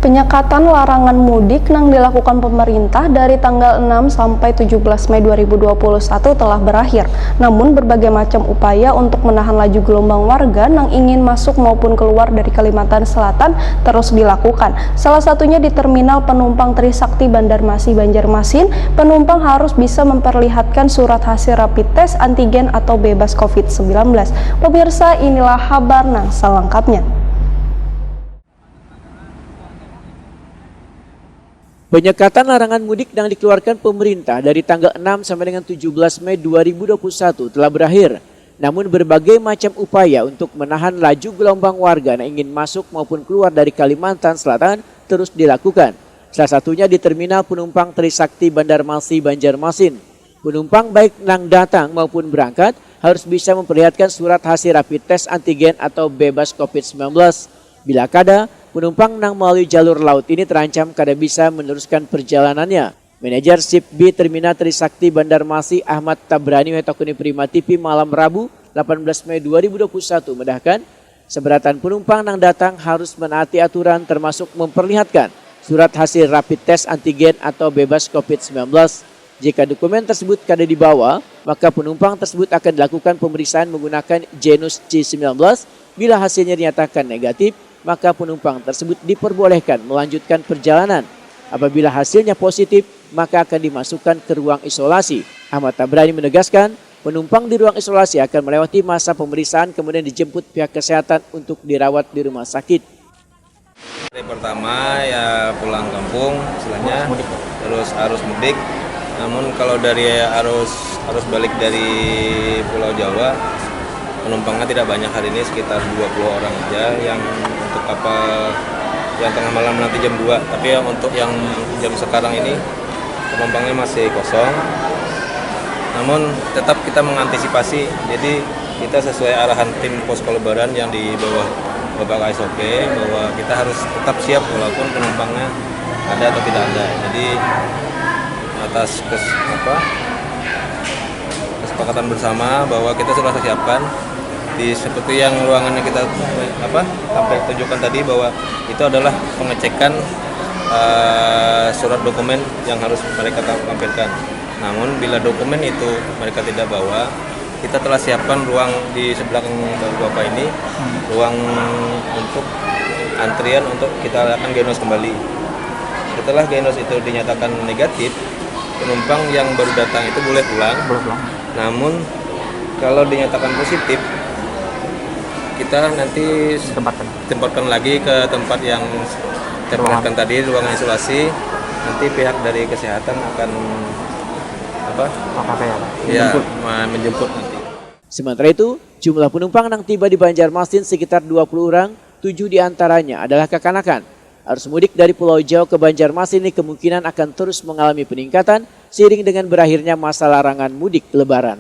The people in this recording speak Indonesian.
Penyekatan larangan mudik yang dilakukan pemerintah dari tanggal 6 sampai 17 Mei 2021 telah berakhir. Namun berbagai macam upaya untuk menahan laju gelombang warga yang ingin masuk maupun keluar dari Kalimantan Selatan terus dilakukan. Salah satunya di Terminal Penumpang Trisakti Banjarmasin, Banjarmasin, penumpang harus bisa memperlihatkan surat hasil rapid test antigen atau bebas COVID-19. Pemirsa, inilah kabar selengkapnya. Penyekatan larangan mudik yang dikeluarkan pemerintah dari tanggal 6 sampai dengan 17 Mei 2021 telah berakhir. Namun berbagai macam upaya untuk menahan laju gelombang warga yang ingin masuk maupun keluar dari Kalimantan Selatan terus dilakukan. Salah satunya di Terminal Penumpang Trisakti Banjarmasin, Banjarmasin. Penumpang baik yang datang maupun berangkat harus bisa memperlihatkan surat hasil rapid test antigen atau bebas COVID-19. Bila kada, penumpang yang melalui jalur laut ini terancam kada bisa meneruskan perjalanannya. Manajer Sip B Terminal Trisakti Banjarmasin Ahmad Tabrani Wetokuni Prima TV malam Rabu 18 Mei 2021 mendahkan seberatan penumpang yang datang harus menaati aturan termasuk memperlihatkan surat hasil rapid test antigen atau bebas COVID-19. Jika dokumen tersebut kada dibawa, maka penumpang tersebut akan dilakukan pemeriksaan menggunakan genus C19. Bila hasilnya dinyatakan negatif, maka penumpang tersebut diperbolehkan melanjutkan perjalanan. Apabila hasilnya positif, maka akan dimasukkan ke ruang isolasi. Ahmad Tabrani menegaskan, penumpang di ruang isolasi akan melewati masa pemeriksaan kemudian dijemput pihak kesehatan untuk dirawat di rumah sakit. Hari pertama ya pulang kampung, istilahnya terus arus mudik. Namun kalau dari arus balik dari Pulau Jawa, penumpangnya tidak banyak hari ini, sekitar 20 orang aja yang untuk kapal yang tengah malam nanti jam 2. Tapi ya untuk yang jam sekarang ini penumpangnya masih kosong. Namun tetap kita mengantisipasi, jadi kita sesuai arahan tim posko lebaran yang di bawah Bapak KSOP bahwa kita harus tetap siap walaupun penumpangnya ada atau tidak ada. Jadi atas kesepakatan bersama bahwa kita sudah siapkan seperti yang ruangan yang kita sampai tunjukkan tadi bahwa itu adalah pengecekan surat dokumen yang harus mereka tampilkan. Namun bila dokumen itu mereka tidak bawa, kita telah siapkan ruang di sebelah Bapak ini, ruang untuk antrian untuk kita akan genos kembali. Setelah genos itu dinyatakan negatif, penumpang yang baru datang itu boleh pulang. Namun kalau dinyatakan positif, kita nanti tempatkan lagi ke tempat yang terperhatikan tadi, ruangan isolasi. Nanti pihak dari kesehatan akan menjemput nanti. Sementara itu, jumlah penumpang yang tiba di Banjarmasin sekitar 20 orang, 7 diantaranya adalah kekanakan. Arus mudik dari Pulau Jawa ke Banjarmasin ini kemungkinan akan terus mengalami peningkatan seiring dengan berakhirnya masa larangan mudik Lebaran.